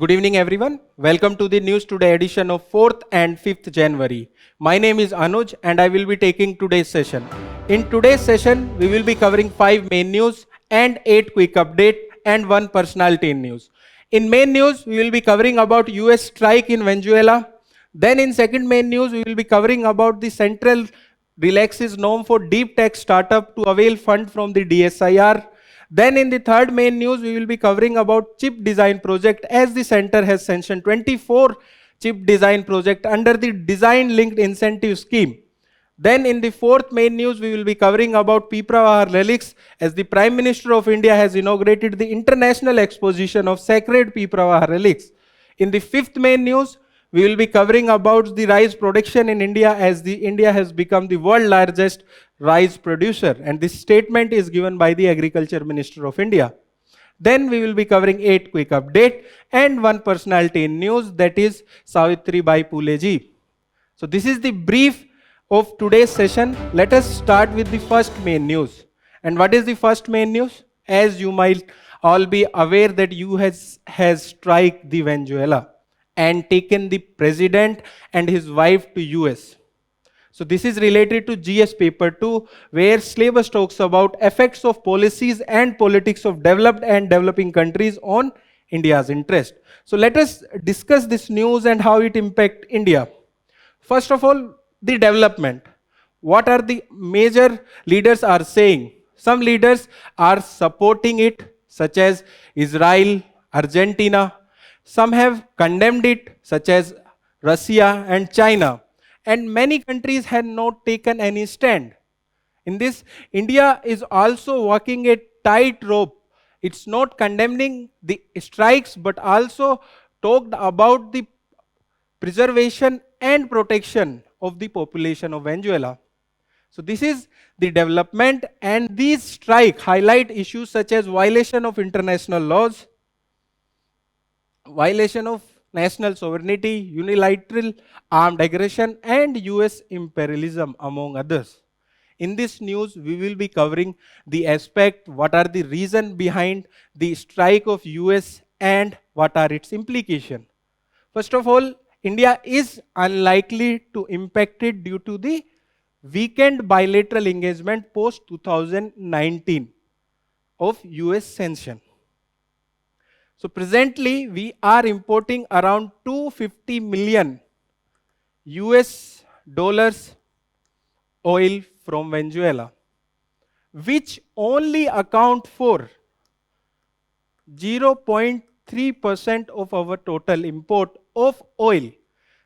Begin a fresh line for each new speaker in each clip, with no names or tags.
Good evening, everyone. Welcome to the News Today edition of 4th and 5th January. My name is Anuj and I will be taking today's session. In today's session, we will be covering 5 main news and 8 quick update and 1 personality in news. In main news, we will be covering about US strike in Venezuela. Then in second main news, we will be covering about the central Relics is known for deep tech startup to avail fund from the DSIR. Then in the third main news, we will be covering about chip design project as the center has sanctioned 24 chip design project under the design linked incentive scheme. Then in the fourth main news, we will be covering about Piprahwa Relics as the Prime Minister of India has inaugurated the international exposition of sacred Piprahwa Relics. In the fifth main news, we will be covering about the rice production in India as the India has become the world largest rice producer, and this statement is given by the Agriculture Minister of India. Then we will be covering 8 quick update and 1 personality in news, that is Savitribai Phule ji. So this is the brief of today's session. Let us start with the first main news. And what is the first main news? As you might all be aware that US has struck the Venezuela and taken the president and his wife to US. So this is related to GS paper 2, where syllabus talks about effects of policies and politics of developed and developing countries on India's interest. So let us discuss this news and how it impacts India. First of all, the development. What are the major leaders are saying? Some leaders are supporting it, such as Israel, Argentina. Some have condemned it, such as Russia and China. And many countries have not taken any stand. In this, India is also walking a tightrope. It's not condemning the strikes, but also talked about the preservation and protection of the population of Venezuela. So this is the development, and these strikes highlight issues such as violation of international laws, violation of national sovereignty, unilateral armed aggression, and US imperialism, among others. In this news, we will be covering the aspect, what are the reasons behind the strike of US and what are its implications. First of all, India is unlikely to impact it due to the weakened bilateral engagement post 2019 of US sanction. So presently, we are importing around 250 million US dollars oil from Venezuela, which only account for 0.3% of our total import of oil.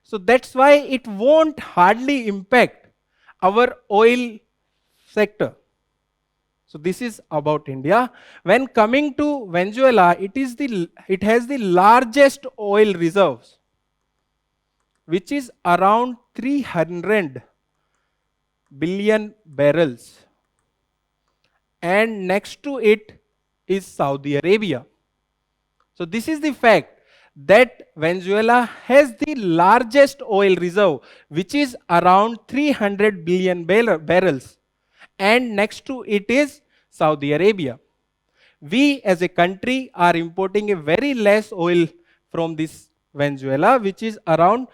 So that's why it won't hardly impact our oil sector. So this is about India. When coming to Venezuela, it has the largest oil reserves, which is around 300 billion barrels. And next to it is Saudi Arabia. So this is the fact that Venezuela has the largest oil reserve, which is around 300 billion barrels. And next to it is Saudi Arabia. We as a country are importing a very less oil from this Venezuela, which is around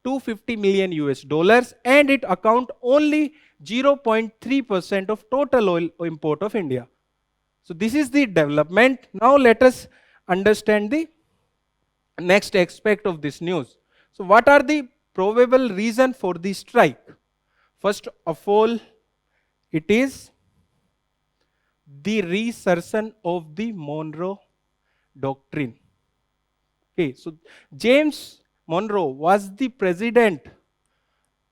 250 million US dollars, and it account only 0.3% of total oil import of India. So this is the development. Now let us understand the next aspect of this news. So what are the probable reason for the strike? First of all, it is the resurgence of the Monroe Doctrine. Okay, so James Monroe was the president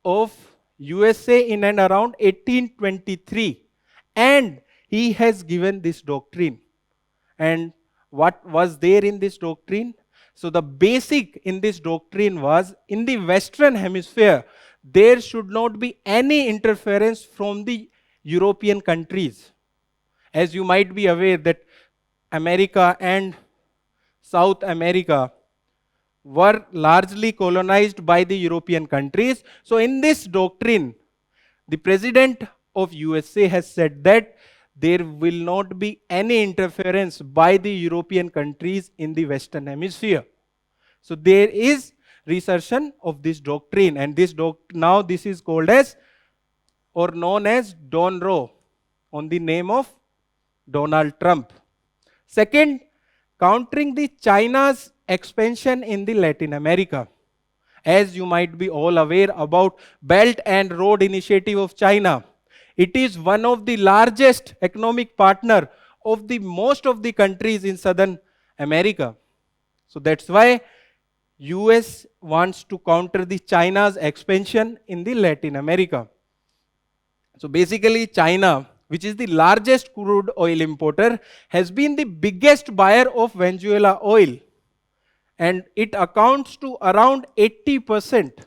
of USA in and around 1823, and he has given this doctrine. And what was there in this doctrine? So the basic in this doctrine was, in the Western Hemisphere, there should not be any interference from the European countries. As you might be aware that America and South America were largely colonized by the European countries. So in this doctrine, the president of USA has said that there will not be any interference by the European countries in the Western Hemisphere. So there is resurgence of this doctrine, and now this is called as or known as Don Roe, on the name of Donald Trump. Second, countering the China's expansion in the Latin America. As you might be all aware about Belt and Road Initiative of China, it is one of the largest economic partner of the most of the countries in Southern America. So that's why US wants to counter the China's expansion in the Latin America. So basically China, which is the largest crude oil importer, has been the biggest buyer of Venezuela oil, and it accounts to around 80%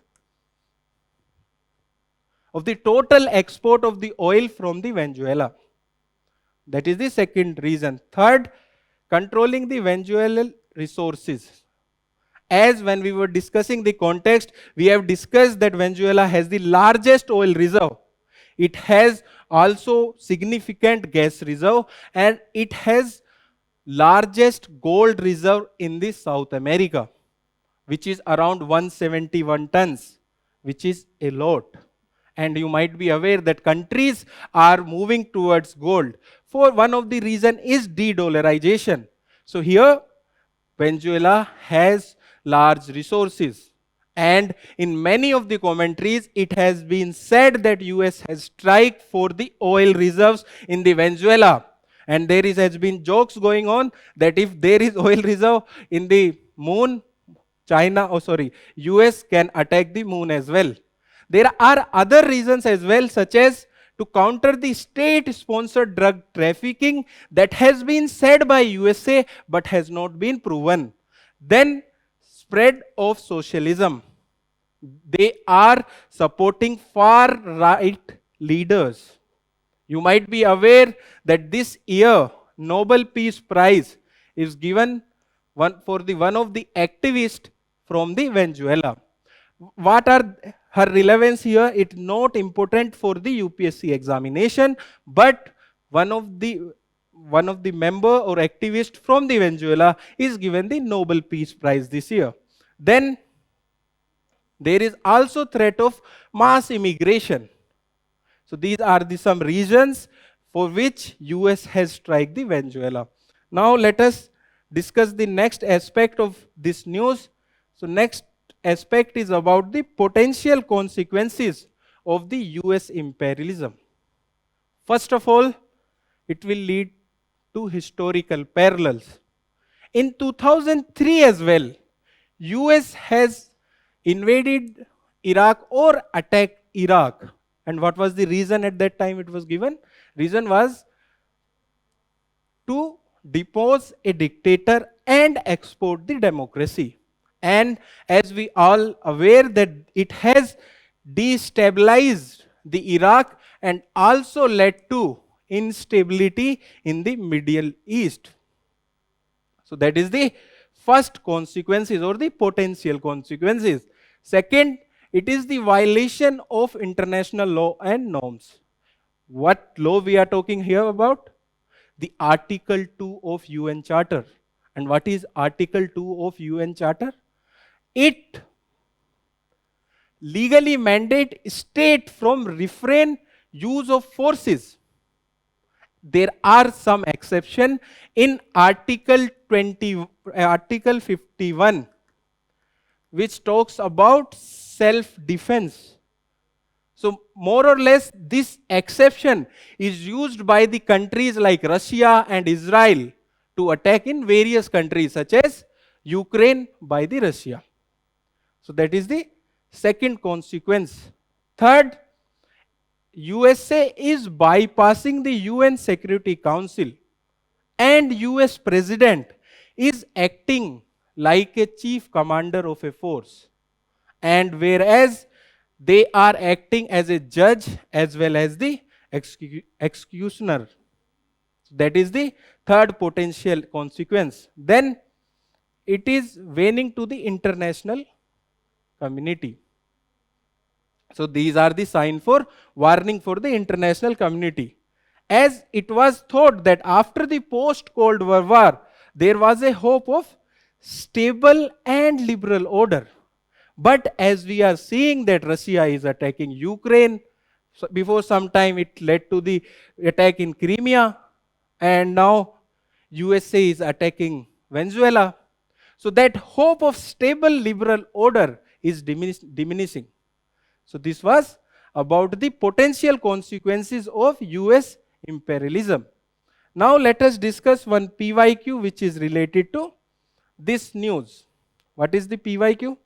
of the total export of the oil from the Venezuela. That is the second reason. Third, controlling the Venezuelan resources. As when we were discussing the context, we have discussed that Venezuela has the largest oil reserve. It has also significant gas reserve, and it has largest gold reserve in the South America, which is around 171 tons, which is a lot. And you might be aware that countries are moving towards gold. For one of the reason is de-dollarization. So here, Venezuela has large resources. And in many of the commentaries, it has been said that US has strike for the oil reserves in the Venezuela. And there has been jokes going on that if there is oil reserve in the moon, US can attack the moon as well. There are other reasons as well, such as to counter the state-sponsored drug trafficking that has been said by USA but has not been proven. Then spread of socialism. They are supporting far-right leaders. You might be aware that this year Nobel Peace Prize is given for one of the activists from the Venezuela. What are her relevance here? It's not important for the UPSC examination, but one of the member or activist from the Venezuela is given the Nobel Peace Prize this year. Then there is also threat of mass immigration. So these are some reasons for which US has struck the Venezuela. Now let us discuss the next aspect of this news. So next aspect is about the potential consequences of the US imperialism. First of all, it will lead to historical parallels. In 2003 as well, US has invaded Iraq or attacked Iraq. And what was the reason at that time it was given? Reason was to depose a dictator and export the democracy. And as we all aware that it has destabilized the Iraq and also led to instability in the Middle East. So that is the first consequences or the potential consequences. Second, it is the violation of international law and norms. What law we are talking here about? The Article 2 of UN Charter. And what is Article 2 of UN Charter? It legally mandates state from refrain use of forces. There are some exceptions in Article 51, which talks about self-defense. So more or less this exception is used by the countries like Russia and Israel to attack in various countries such as Ukraine by the Russia. So that is the second consequence. Third, USA is bypassing the UN Security Council, and US President is acting like a chief commander of a force. And whereas they are acting as a judge as well as the executioner. That is the third potential consequence. Then it is waning to the international community. So these are the sign for warning for the international community. As it was thought that after the post-Cold War, there was a hope of stable and liberal order. But as we are seeing that Russia is attacking Ukraine, so before some time it led to the attack in Crimea, and now USA is attacking Venezuela. So that hope of stable liberal order is diminishing. So this was about the potential consequences of US imperialism. Now let us discuss one PYQ which is related to this news. What is the PYQ?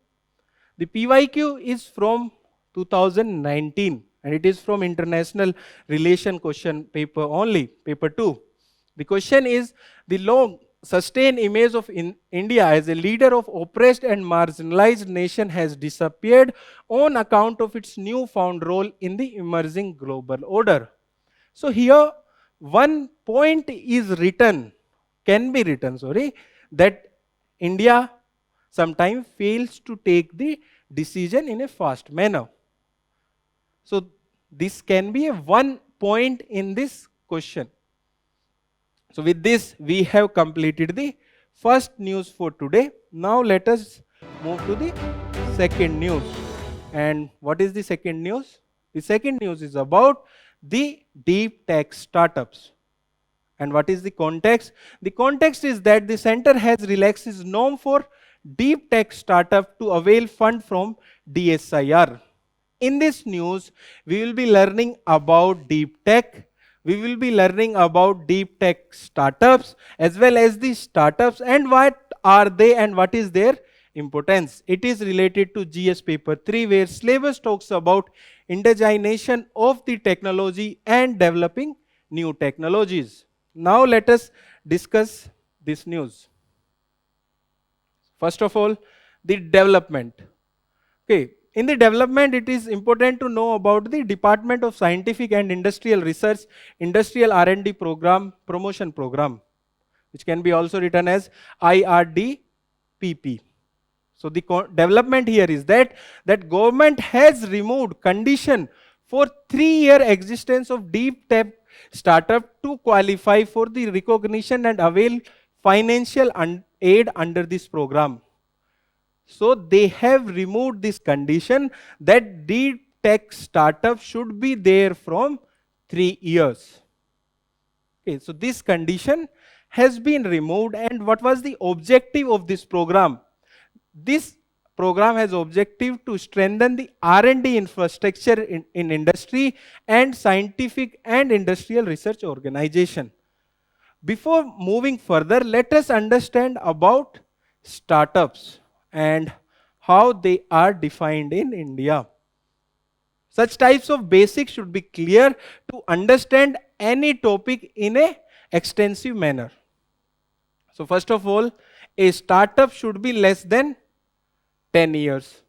The PYQ is from 2019 and it is from International Relation question paper only, paper 2. The question is, the long sustained image of India as a leader of oppressed and marginalized nation has disappeared on account of its newfound role in the emerging global order. So here one point is written, can be written, sorry, that India sometimes fails to take the decision in a fast manner. So this can be a one point in this question. So with this, we have completed the first news for today. Now let us move to the second news. And what is the second news? The second news is about the deep tech startups. And what is the context? The context is that the center has relaxed its norm for deep tech startup to avail fund from DSIR. In this news, we will be learning about deep tech. We will be learning about deep tech startups as well as the startups and what are they and what is their importance. It is related to GS paper 3 where syllabus talks about indigenization of the technology and developing new technologies. Now let us discuss this news. First of all, the development. Okay. In the development, it is important to know about the Department of Scientific and Industrial Research, Industrial R&D Program, Promotion Program, which can be also written as IRDPP. So the development here is that government has removed condition for 3-year existence of deep tech startup to qualify for the recognition and avail financial aid under this program. So they have removed this condition that deep tech startup should be there from 3 years. Okay, so this condition has been removed, and what was the objective of this program? This program has objective to strengthen the R&D infrastructure in industry and scientific and industrial research organization. Before moving further, let us understand about startups and how they are defined in India. Such types of basics should be clear to understand any topic in an extensive manner. So first of all, a startup should be less than 10 years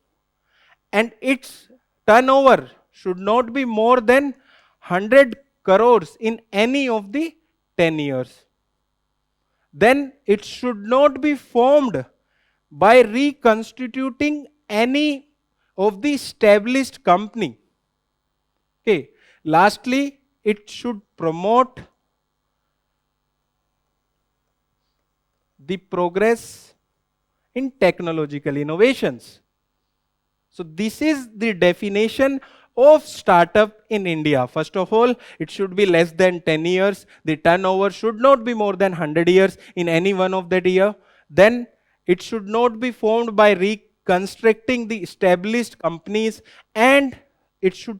and its turnover should not be more than 100 crores in any of the 10 years. Then it should not be formed by reconstituting any of the established company. Okay. Lastly, it should promote the progress in technological innovations. So this is the definition of startup in India. First of all, it should be less than 10 years. The turnover should not be more than 100 years in any one of that year. Then it should not be formed by reconstructing the established companies, and it should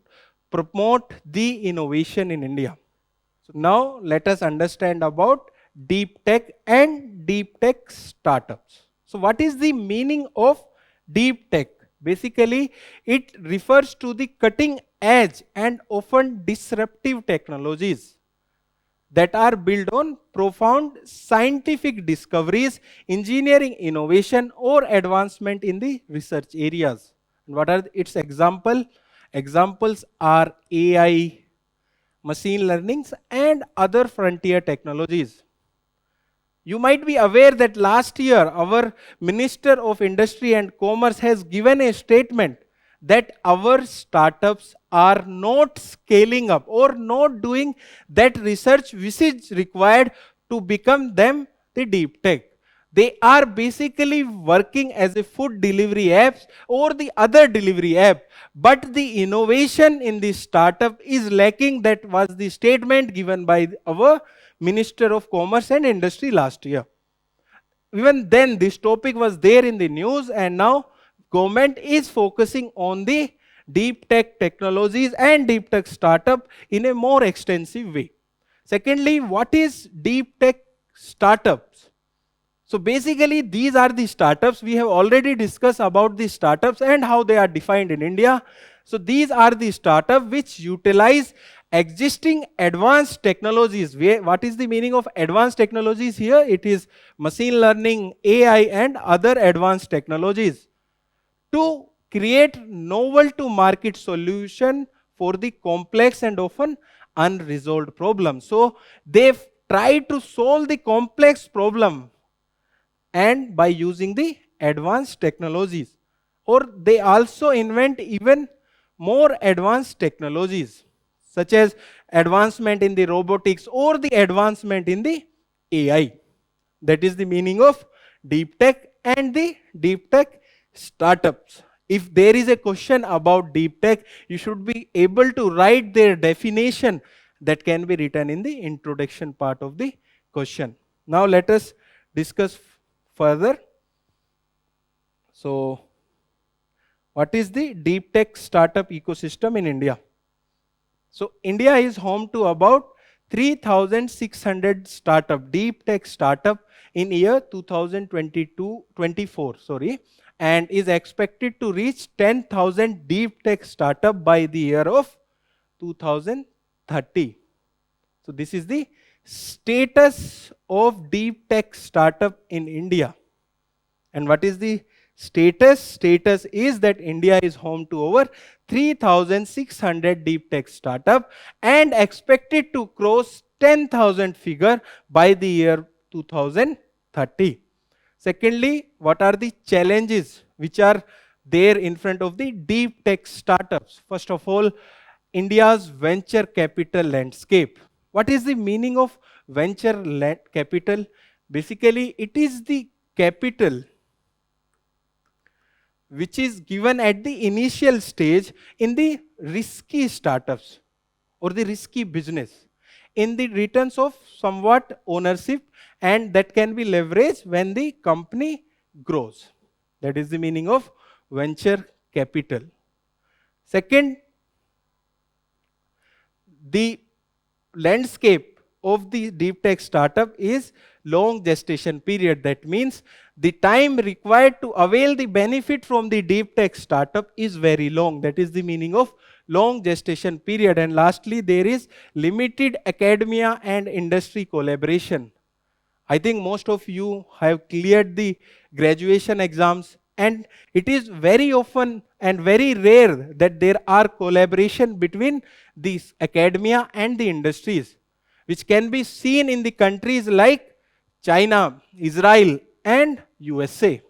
promote the innovation in India. So now let us understand about deep tech and deep tech startups. So what is the meaning of deep tech? Basically, it refers to the cutting edge and often disruptive technologies that are built on profound scientific discoveries, engineering innovation, or advancement in the research areas. And what are its examples? Examples are AI, machine learning, and other frontier technologies. You might be aware that last year our Minister of Industry and Commerce has given a statement that our startups are not scaling up or not doing that research which is required to become them the deep tech. They are basically working as a food delivery apps or the other delivery app. But the innovation in the startup is lacking. That was the statement given by our Minister of Commerce and Industry last year. Even then, this topic was there in the news, and now government is focusing on the deep tech technologies and deep tech startup in a more extensive way. Secondly, what is deep tech startups? So basically, these are the startups. We have already discussed about the startups and how they are defined in India. So these are the startups which utilize existing advanced technologies. What is the meaning of advanced technologies here? It is machine learning, AI, and other advanced technologies to create novel to market solution for the complex and often unresolved problems. So they've tried to solve the complex problem and by using the advanced technologies, or they also invent even more advanced technologies such as advancement in the robotics or the advancement in the AI. That is the meaning of deep tech and the deep tech startups. If there is a question about deep tech, you should be able to write their definition that can be written in the introduction part of the question. Now let us discuss further. So, what is the deep tech startup ecosystem in India? So, India is home to about 3,600 startup, deep tech startup in year 2022-24, sorry, and is expected to reach 10,000 deep tech startup by the year of 2030. So, this is the status of deep tech startup in India. And what is the status? Status is that India is home to over 3,600 deep tech startup and expected to cross 10,000 figure by the year 2030. Secondly, what are the challenges which are there in front of the deep tech startups? First of all, India's venture capital landscape. What is the meaning of venture capital? Basically, it is the capital which is given at the initial stage in the risky startups or the risky business in the returns of somewhat ownership, and that can be leveraged when the company grows. That is the meaning of venture capital. Second, the landscape of the deep tech startup is long gestation period. That means the time required to avail the benefit from the deep tech startup is very long. That is the meaning of long gestation period. And lastly, there is limited academia and industry collaboration. I think most of you have cleared the graduation exams, and it is very often and very rare that there are collaboration between these academia and the industries, which can be seen in the countries like China, Israel, and USA.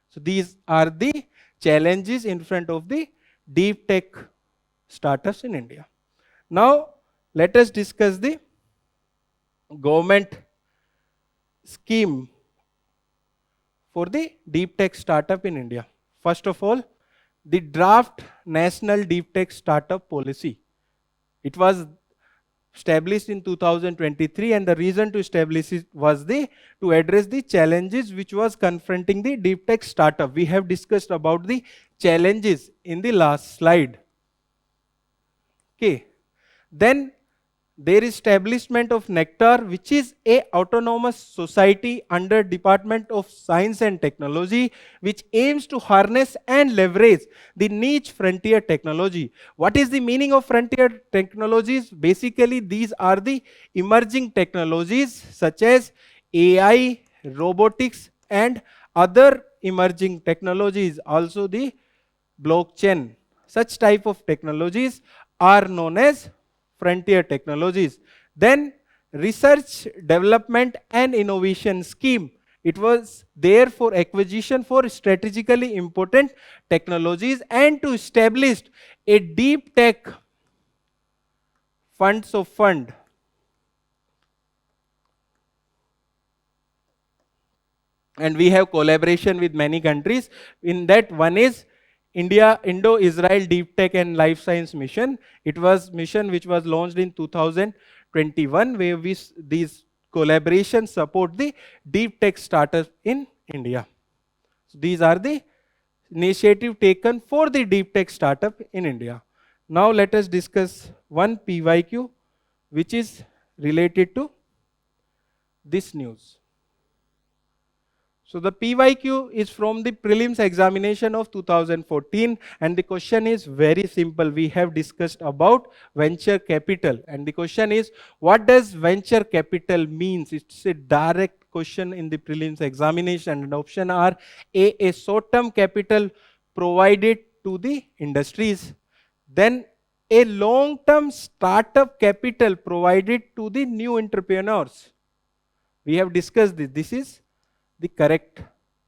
So these are the challenges in front of the deep tech startups in India. Now let us discuss the government scheme for the deep tech startup in India. First of all, the draft National Deep Tech Startup Policy. It was established in 2023, and the reason to establish it was to address the challenges which was confronting the deep tech startup. We have discussed about the challenges in the last slide. Okay. Then there is establishment of Nectar, which is a autonomous society under Department of Science and Technology, which aims to harness and leverage the niche frontier technology. What is the meaning of frontier technologies? Basically, these are the emerging technologies such as AI, robotics, and other emerging technologies. Also the blockchain. Such type of technologies are known as frontier technologies. Then research, development and innovation scheme. It was there for acquisition for strategically important technologies and to establish a deep tech fund. and we have collaboration with many countries. In that, one is India Indo-Israel Deep Tech and Life Science Mission. It was mission which was launched in 2021, where these collaborations support the deep tech startups in India. So these are the initiative taken for the deep tech startup in India. Now let us discuss one PYQ which is related to this news. So the PYQ is from the prelims examination of 2014, and the question is very simple. We have discussed about venture capital, and the question is, what does venture capital means? It's a direct question in the prelims examination, and option are a short-term capital provided to the industries, then a long-term startup capital provided to the new entrepreneurs. We have discussed this. This is the correct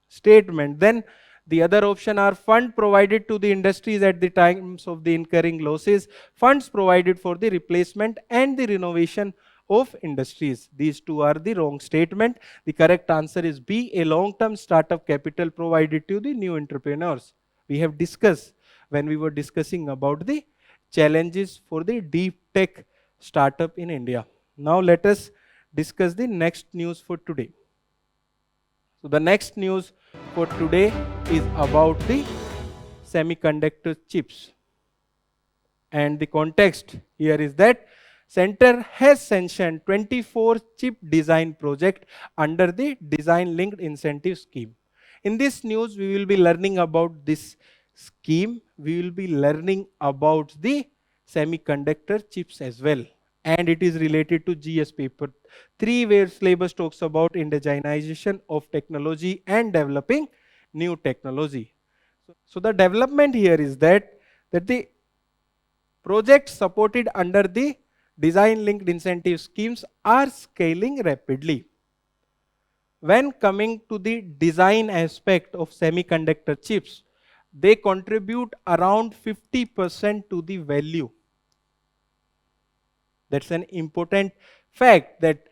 statement. Then the other option are fund provided to the industries at the times of the incurring losses, funds provided for the replacement and the renovation of industries. These two are the wrong statement. The correct answer is B, a long-term startup capital provided to the new entrepreneurs. We have discussed when we were discussing about the challenges for the deep tech startup in India. Now let us discuss the next news for today. So the next news for today is about the semiconductor chips. And the context here is that Center has sanctioned 24 chip design project under the Design Linked Incentive Scheme. In this news, we will be learning about this scheme. We will be learning about the semiconductor chips as well. And it is related to GS paper 3, where syllabus talks about indigenization of technology and developing new technology. So the development here is that the projects supported under the design linked incentive schemes are scaling rapidly. When coming to the design aspect of semiconductor chips, they contribute around 50% to the value. That's an important fact, that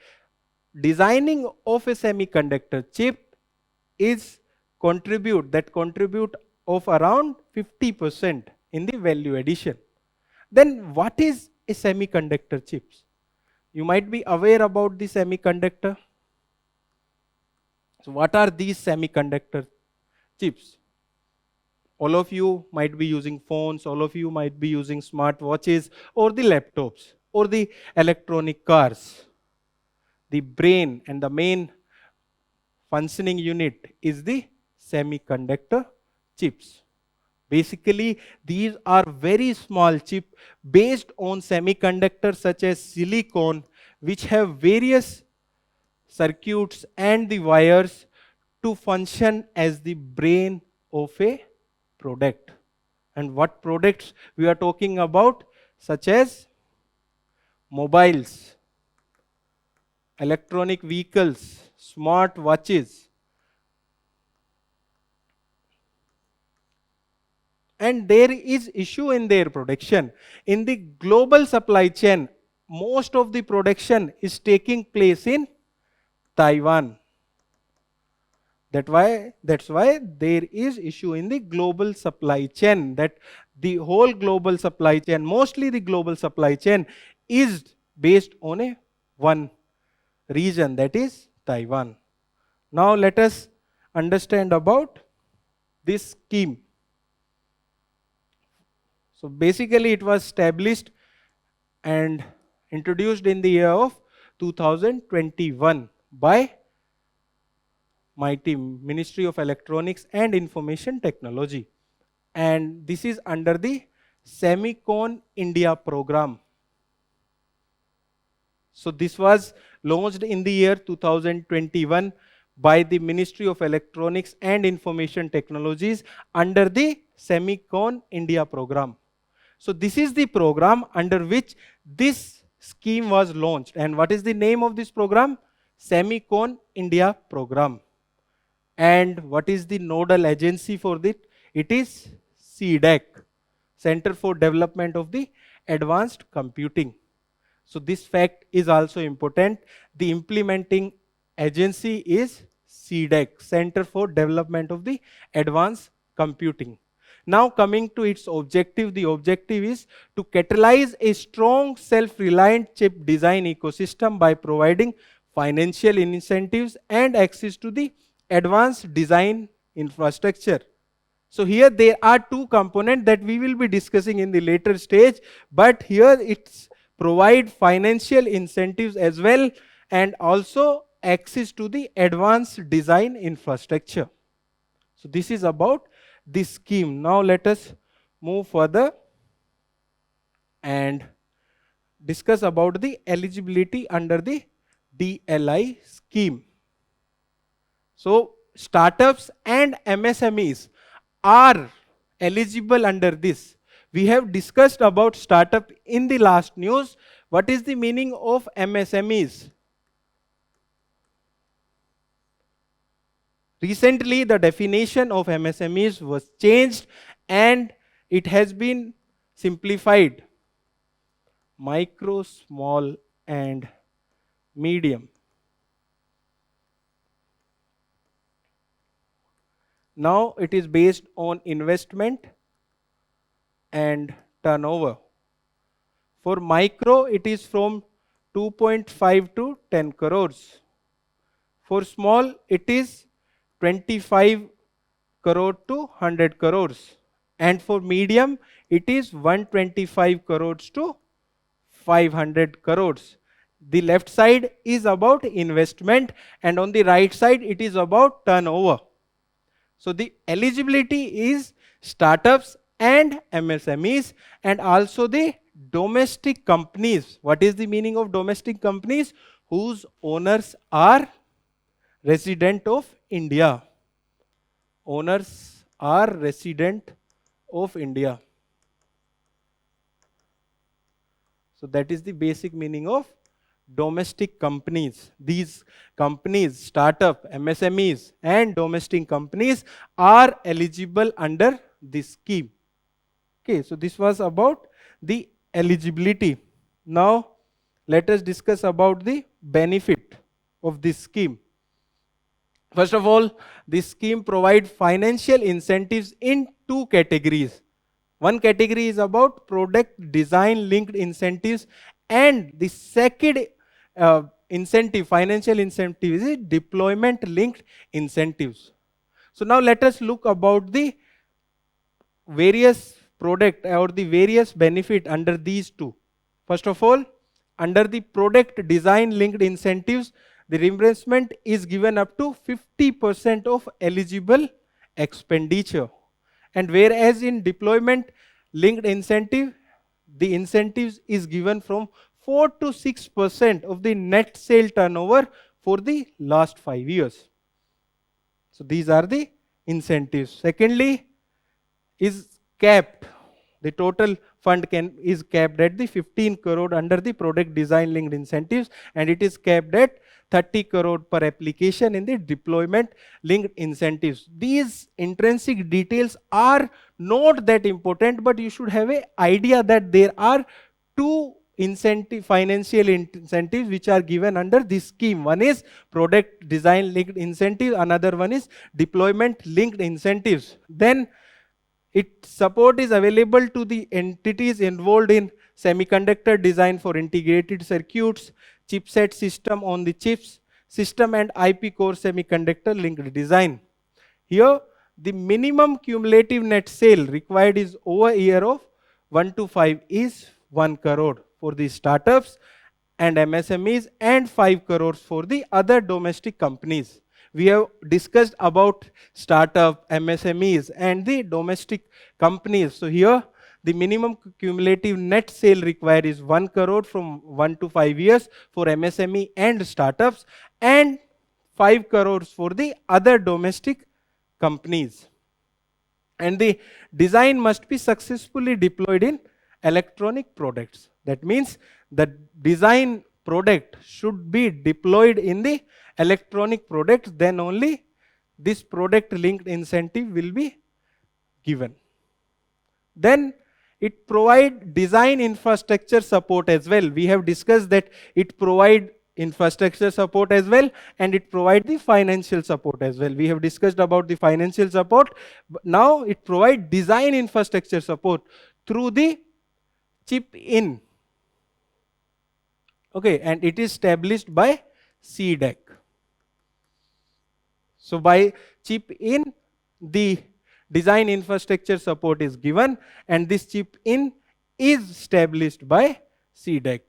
designing of a semiconductor chip is contribute of around 50% in the value addition. Then what is a semiconductor chips? You might be aware about the semiconductor. So what are these semiconductor chips? All of you might be using phones, all of you might be using smart watches or the laptops or the electronic cars. The brain and the main functioning unit is the semiconductor chips. Basically, these are very small chips based on semiconductors such as silicon, which have various circuits and the wires to function as the brain of a product. And what products we are talking about? Such as mobiles, electronic vehicles, smart watches. And there is issue in their production. In the global supply chain, most of the production is taking place in Taiwan. That's why there is issue in the global supply chain, that the whole global supply chain, mostly the global supply chain, is based on one region, that is Taiwan. Now let us understand about this scheme. So basically it was established and introduced in the year of 2021 by MITI, Ministry of Electronics and Information Technology. And this is under the Semicon India program. So this was launched in the year 2021 by the Ministry of Electronics and Information Technologies under the Semicon India program. So this is the program under which this scheme was launched. And what is the name of this program? Semicon India program. And what is the nodal agency for this? It is CDAC, Center for Development of the Advanced Computing. So this fact is also important. The implementing agency is CDEC, Center for Development of the Advanced Computing. Now coming to its objective, the objective is to catalyze a strong self-reliant chip design ecosystem by providing financial incentives and access to the advanced design infrastructure. So here there are two components that we will be discussing in the later stage, but here it's provide financial incentives as well and also access to the advanced design infrastructure. So this is about this scheme. Now let us move further and discuss about the eligibility under the DLI scheme. So startups and MSMEs are eligible under this. We have discussed about startup in the last news. What is the meaning of MSMEs? Recently, the definition of MSMEs was changed and it has been simplified. Micro, small and medium. Now it is based on investment and turnover. For micro, it is from 2.5 to 10 crores. For small, it is 25 crore to 100 crores. And for medium, it is 125 crores to 500 crores. The left side is about investment and on the right side, it is about turnover. So the eligibility is startups and MSMEs and also the domestic companies. What is the meaning of domestic companies? Whose owners are resident of India. Owners are resident of India. So that is the basic meaning of domestic companies. These companies, startup, MSMEs and domestic companies are eligible under this scheme. Okay, so this was about the eligibility. Now let us discuss about the benefit of this scheme. First of all, this scheme provides financial incentives in two categories. One category is about product design linked incentives and the second incentive, financial incentive is deployment linked incentives. So now let us look about the various product or the various benefit under these two. First of all, under the product design linked incentives, the reimbursement is given up to 50% of eligible expenditure. And whereas in deployment linked incentive, the incentives is given from 4 to 6% of the net sale turnover for the last 5 years. So these are the incentives. Secondly, is capped. The total fund is capped at the 15 crore under the product design linked incentives and it is capped at 30 crore per application in the deployment linked incentives. These intrinsic details are not that important, but you should have an idea that there are two financial incentives which are given under this scheme. One is product design linked incentive, another one is deployment linked incentives. Then its support is available to the entities involved in semiconductor design for integrated circuits, chipset system on the chips, system and IP core semiconductor linked design. Here, the minimum cumulative net sale required is over a year of 1 to 5 is 1 crore for the startups and MSMEs and 5 crores for the other domestic companies. We have discussed about startup, MSMEs and the domestic companies. So here the minimum cumulative net sale required is 1 crore from 1 to 5 years for MSME and startups and 5 crores for the other domestic companies. And the design must be successfully deployed in electronic products. That means the design product should be deployed in the electronic products, then only this product linked incentive will be given. Then it provides design infrastructure support as well. We have discussed that it provides infrastructure support as well, and it provides the financial support as well. We have discussed about the financial support. But now it provides design infrastructure support through the chip in. Okay, and it is established by CDEC. So by chip in, the design infrastructure support is given, and this chip in is established by CDEC.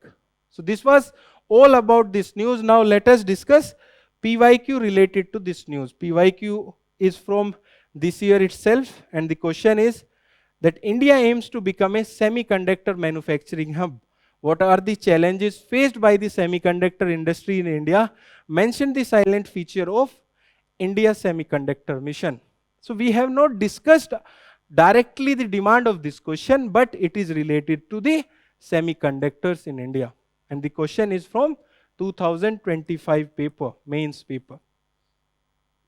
So this was all about this news. Now let us discuss PYQ related to this news. PYQ is from this year itself, and the question is that India aims to become a semiconductor manufacturing hub. What are the challenges faced by the semiconductor industry in India? Mention the silent feature of India semiconductor mission. So we have not discussed directly the demand of this question, but it is related to the semiconductors in India. And the question is from 2025 paper, mains paper.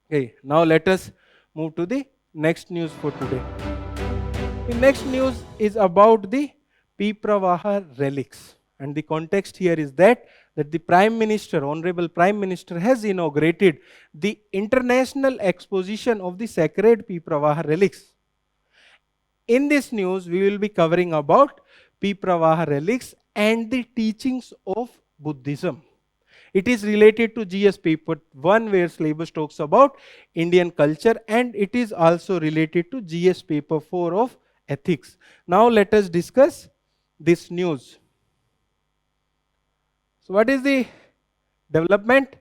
Okay, now let us move to the next news for today. The next news is about the Piprahwa relics. And the context here is that the Prime Minister, Honorable Prime Minister, has inaugurated the International Exposition of the Sacred Piprahwa relics. In this news, we will be covering about Piprahwa relics and the teachings of Buddhism. It is related to GS paper 1, where syllabus talks about Indian culture, and it is also related to GS paper 4 of ethics. Now let us discuss this news. So what is the development?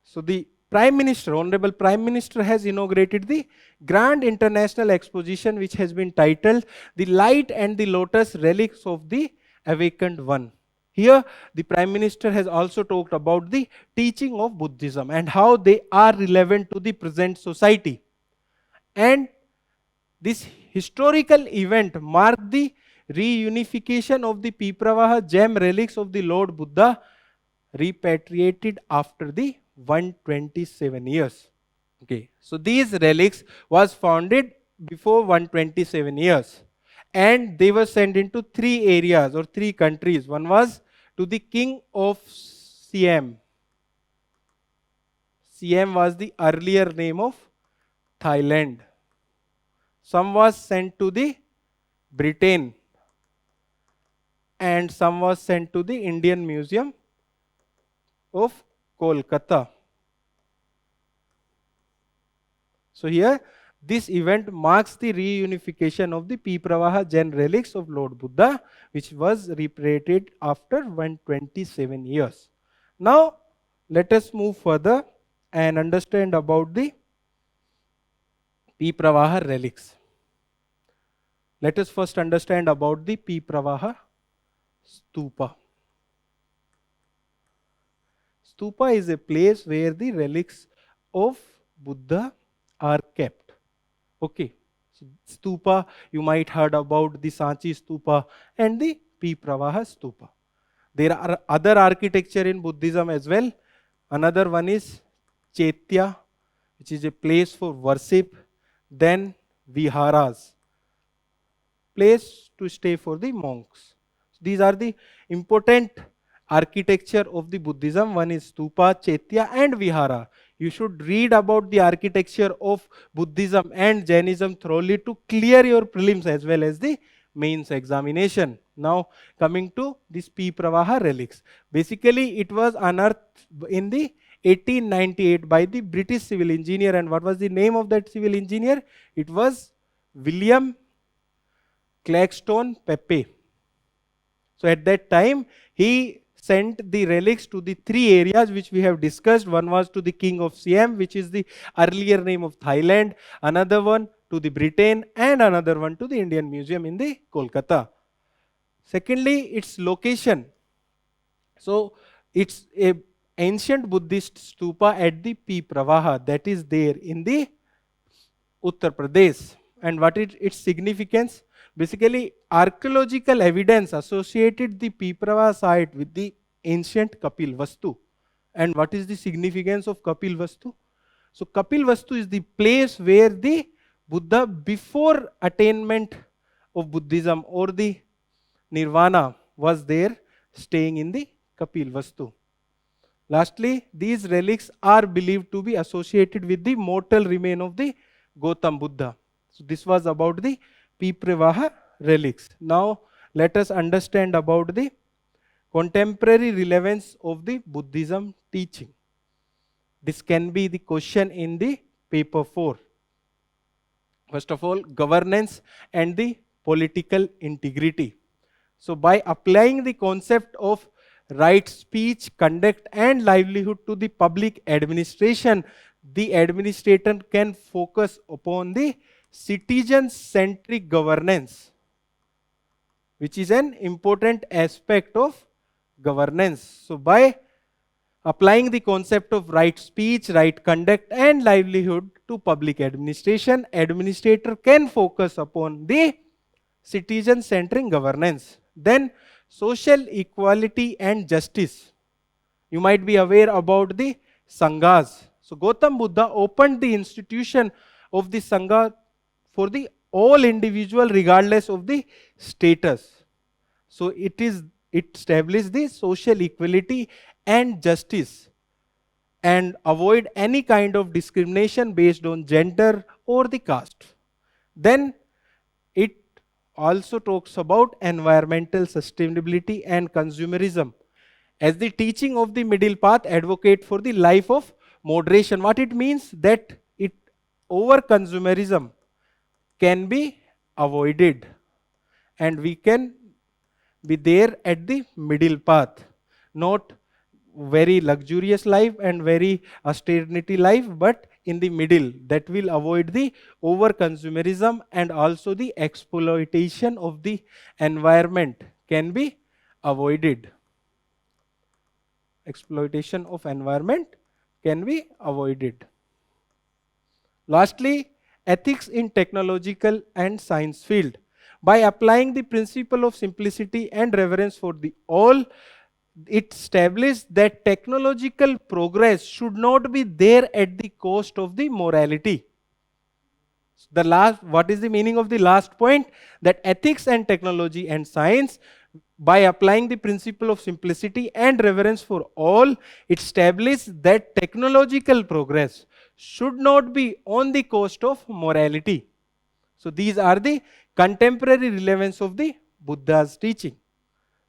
So the Prime Minister, Honorable Prime Minister, has inaugurated the Grand International Exposition, which has been titled The Light and the Lotus Relics of the Awakened One. Here the Prime Minister has also talked about the teaching of Buddhism and how they are relevant to the present society. And this historical event marked the reunification of the Piprahwa gem relics of the Lord Buddha, repatriated after the 127 years. Okay, so these relics was founded before 127 years, and they were sent into 3 areas or 3 countries. One was to the King of Siam. Siam was the earlier name of Thailand. Some was sent to the Britain, and some was sent to the Indian Museum of Kolkata. So here this event marks the reunification of the Piprahwa Jain relics of Lord Buddha, which was repatriated after 127 years. Now let us move further and understand about the Piprahwa relics. Let us first understand about the Piprahwa stupa. Stupa is a place where the relics of Buddha are kept. Okay, so stupa, you might heard about the Sanchi stupa and the Piprahwa stupa. There are other architecture in Buddhism as well. Another one is Chaitya, which is a place for worship. Then Viharas, place to stay for the monks. These are the important architecture of the Buddhism. One is stupa, Chaitya and Vihara. You should read about the architecture of Buddhism and Jainism thoroughly to clear your prelims as well as the mains examination. Now coming to this Piprahwa relics. Basically it was unearthed in the 1898 by the British civil engineer, and what was the name of that civil engineer? It was William Clagstone Pepe. So at that time he sent the relics to the 3 areas which we have discussed. One was to the King of Siam, which is the earlier name of Thailand, another one to the Britain, and another one to the Indian Museum in the Kolkata. Secondly, its location. So it's a ancient Buddhist stupa at the Piprahwa that is there in the Uttar Pradesh. And what is its significance? Basically, archaeological evidence associated the Piprahwa site with the ancient Kapil Vastu. And what is the significance of Kapil Vastu? So Kapil Vastu is the place where the Buddha, before attainment of Buddhism or the Nirvana, was there staying in the Kapil Vastu. Lastly, these relics are believed to be associated with the mortal remain of the Gautam Buddha. So this was about the Piprahwa relics. Now let us understand about the contemporary relevance of the Buddhism teaching. This can be the question in the paper 4. First of all, governance and the political integrity. So by applying the concept of right speech, conduct and livelihood to the public administration, the administrator can focus upon the citizen-centric governance, which is an important aspect of governance. So by applying the concept of right speech, right conduct and livelihood to public administration, administrator can focus upon the citizen-centric governance. Then social equality and justice. You might be aware about the Sanghas. So Gautam Buddha opened the institution of the Sangha for the all individual regardless of the status. So it established the social equality and justice and avoid any kind of discrimination based on gender or the caste. Then it also talks about environmental sustainability and consumerism. As the teaching of the middle path advocate for the life of moderation. What it means? That over consumerism can be avoided and we can be there at the middle path, not very luxurious life and very austerity life, but in the middle, that will avoid the over consumerism and also the exploitation of the environment can be avoided. Exploitation of environment can be avoided. Lastly, ethics in technological and science field. By applying the principle of simplicity and reverence for the all, it established that technological progress should not be there at the cost of the morality. What is the meaning of the last point? That ethics and technology and science, by applying the principle of simplicity and reverence for all, it established that technological progress should not be on the cost of morality. So these are the contemporary relevance of the Buddha's teaching.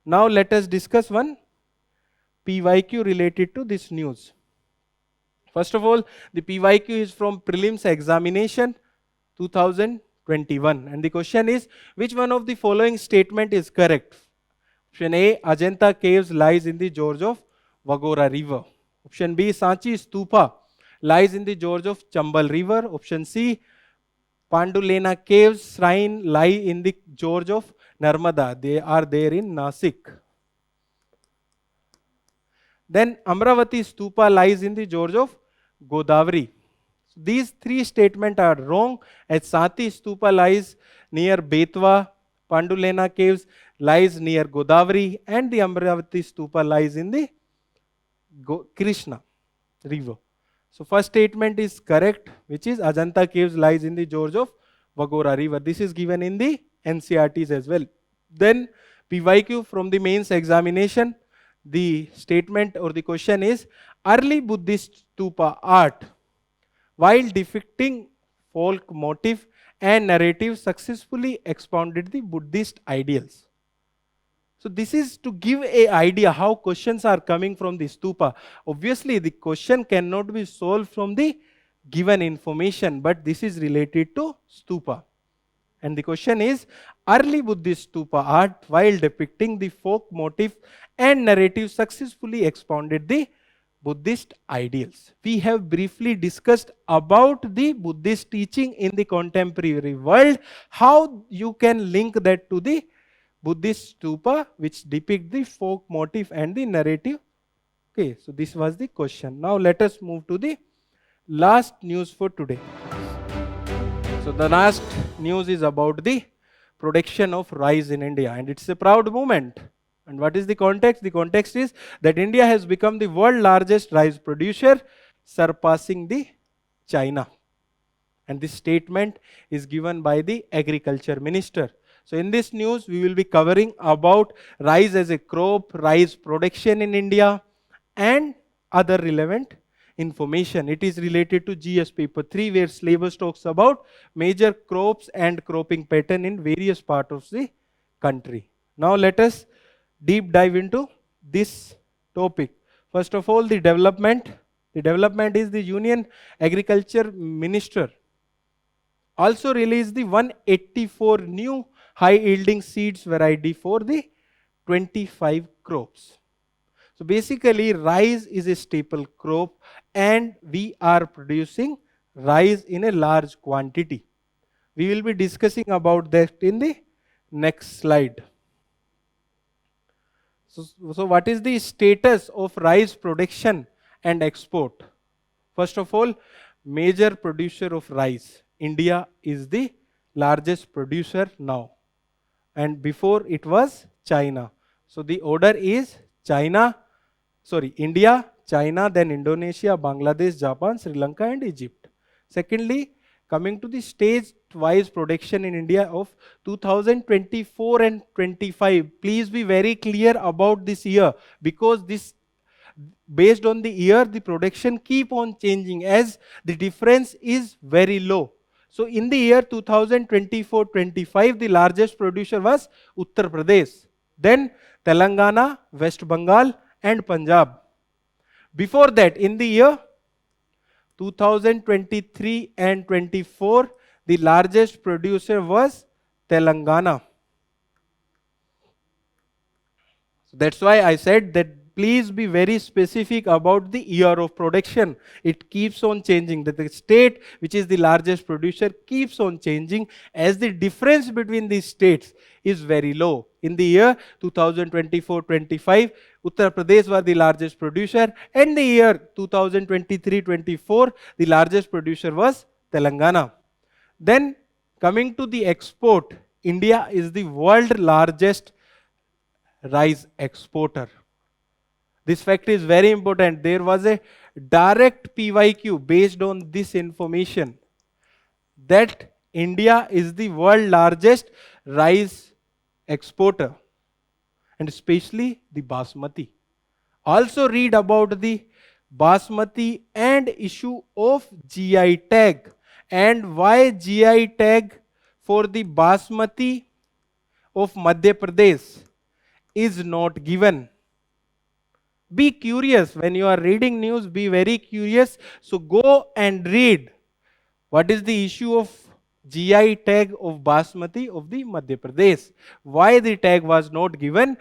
Now let us discuss one PYQ related to this news. First of all, the PYQ is from Prelims examination 2021 and the question is, which one of the following statement is correct? Option A, Ajanta caves lies in the gorge of Wagora river. Option B, Sanchi stupa lies in the gorge of Chambal river. Option C, Pandulena caves shrine lie in the gorge of Narmada. They are there in Nasik. Then Amravati stupa lies in the gorge of Godavari. These three statements are wrong, as Sati stupa lies near Betwa, Pandulena caves lies near Godavari and the Amravati stupa lies in the Krishna river. So first statement is correct, which is Ajanta caves lies in the gorge of Wagora river. This is given in the NCRTs as well. Then PYQ from the mains examination, the statement or the question is, early Buddhist stupa art, while depicting folk motif and narrative, successfully expounded the Buddhist ideals. So this is to give an idea how questions are coming from the stupa. Obviously, the question cannot be solved from the given information, but this is related to stupa. And the question is, early Buddhist stupa art, while depicting the folk motif and narrative, successfully expounded the Buddhist ideals. We have briefly discussed about the Buddhist teaching in the contemporary world, how you can link that to the Buddhist stupa which depict the folk motif and the narrative. Okay, so this was the question. Now let us move to the last news for today. So the last news is about the production of rice in India, and it's a proud moment. And what is the context? The context is that India has become the world's largest rice producer, surpassing the China. And this statement is given by the Agriculture Minister. So in this news, we will be covering about rice as a crop, rice production in India, and other relevant information. It is related to GS paper 3, where syllabus talks about major crops and cropping pattern in various parts of the country. Now let us deep dive into this topic. First of all, the development. The development is the Union Agriculture Minister also released the 184 new high yielding seeds variety for the 25 crops. So basically rice is a staple crop and we are producing rice in a large quantity. We will be discussing about that in the next slide. So what is the status of rice production and export? First of all, major producer of rice. India is the largest producer now. And before it was China. So the order is India, China, then Indonesia, Bangladesh, Japan, Sri Lanka and Egypt. Secondly, coming to the stage-wise production in India of 2024 and 25. Please be very clear about this year, because this, based on the year, the production keep on changing as the difference is very low. So in the year 2024-25, the largest producer was Uttar Pradesh, then Telangana, West Bengal and Punjab. Before that, in the year 2023 and 24, the largest producer was Telangana. So that's why I said that please be very specific about the year of production. It keeps on changing. That the state which is the largest producer keeps on changing as the difference between these states is very low. In the year 2024-25, Uttar Pradesh was the largest producer, and the year 2023-24, the largest producer was Telangana. Then coming to the export, India is the world largest rice exporter. This fact is very important. There was a direct PYQ based on this information that India is the world largest rice exporter, and especially the basmati. Also read about the basmati and issue of GI tag, and why GI tag for the basmati of Madhya Pradesh is not given. Be curious when you are reading news, be very curious. So go and read what is the issue of GI tag of basmati of the Madhya Pradesh. Why the tag was not given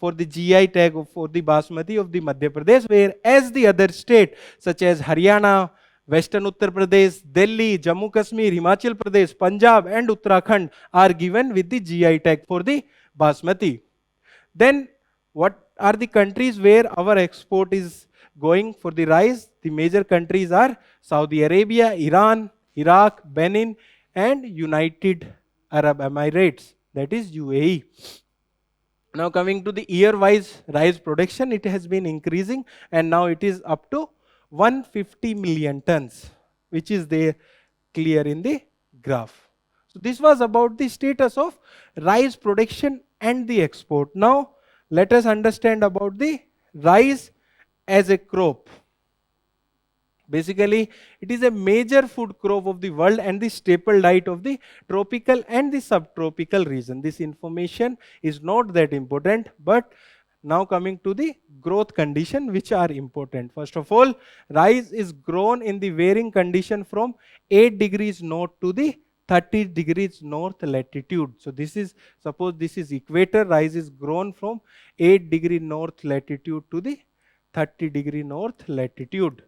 for the GI tag for the basmati of the Madhya Pradesh, whereas the other state such as Haryana, Western Uttar Pradesh, Delhi, Jammu Kashmir, Himachal Pradesh, Punjab and Uttarakhand are given with the GI tag for the basmati. Then what are the countries where our export is going for the rice? The major countries are Saudi Arabia, Iran, Iraq, Benin and United Arab Emirates, that is UAE. Now coming to the year-wise rice production, it has been increasing and now it is up to 150 million tons, which is there clear in the graph. So this was about the status of rice production and the export. Now let us understand about the rice as a crop. Basically, it is a major food crop of the world and the staple diet of the tropical and the subtropical region. This information is not that important, but now coming to the growth condition which are important. First of all, rice is grown in the varying condition from 8 degrees north to the 30 degrees north latitude. So this is, suppose this is equator, rice is grown from 8 degree north latitude to the 30 degree north latitude.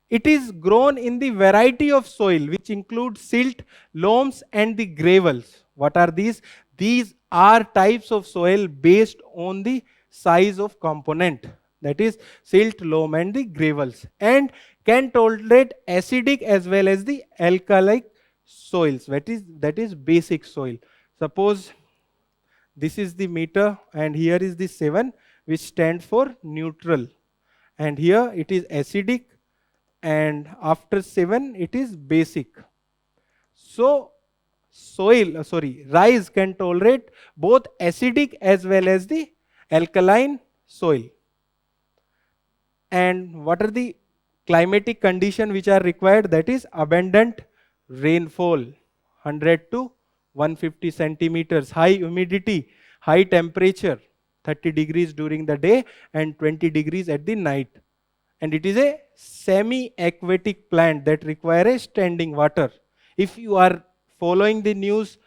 It is grown in the variety of soil which include silt, loams and the gravels. What are these? These are types of soil based on the size of component, that is silt, loam and the gravels, and can tolerate acidic as well as the alkali soils, that is basic soil. Suppose this is the meter and here is the 7 which stands for neutral, and here it is acidic and after 7 it is basic. So rice can tolerate both acidic as well as the alkaline soil. And what are the climatic conditions which are required? That is abundant rainfall, 100 to 150 centimeters, high humidity, high temperature, 30 degrees during the day and 20 degrees at the night. And it is a semi-aquatic plant that requires standing water. If you are following the news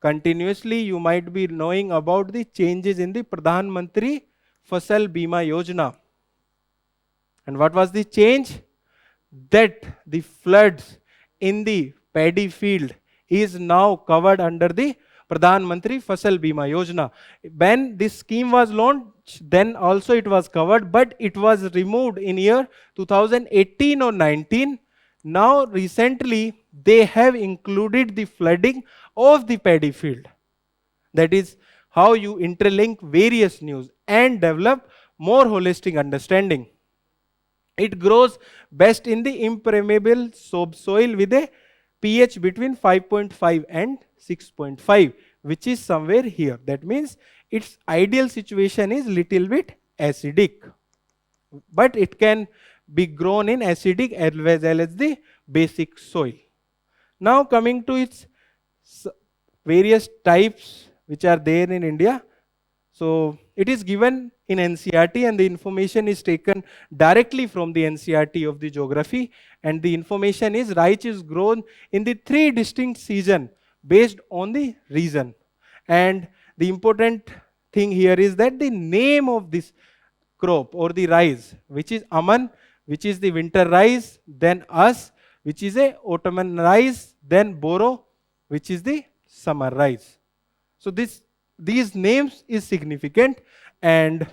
continuously, you might be knowing about the changes in the Pradhan Mantri Fasal Bima Yojana. And what was the change? That the floods in the paddy field is now covered under the Pradhan Mantri Fasal Bima Yojana. When this scheme was launched, then also it was covered, but it was removed in year 2018 or 19. Now recently they have included the flooding of the paddy field. That is how you interlink various news and develop more holistic understanding. It grows best in the impermeable subsoil with a pH between 5.5 and 6.5, which is somewhere here. That means its ideal situation is little bit acidic, but it can be grown in acidic as well as the basic soil. Now coming to its various types which are there in India. So it is given in NCERT and the information is taken directly from the NCERT of the geography, and the information is rice is grown in the 3 distinct seasons based on the region. And the important thing here is that the name of this crop or the rice, which is Aman, which is the winter rice, then As, which is a autumn rice, then Boro, which is the summer rice. So these names is significant, and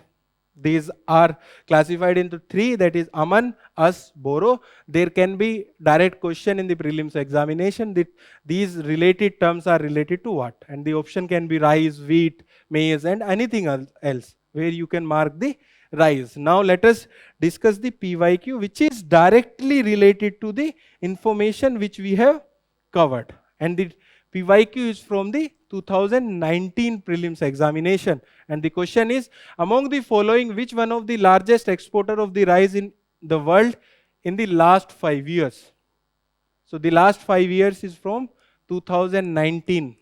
these are classified into 3, that is Aman, As, Boro. There can be direct question in the prelims examination that these related terms are related to what, and the option can be rice, wheat, maize and anything else where you can mark the rice. Now let us discuss the PYQ, which is directly related to the information which we have covered, and the PYQ is from the 2019 prelims examination, and the question is, among the following, which one of the largest exporter of the rice in the world in the last 5 years? So the last 5 years is from 2019,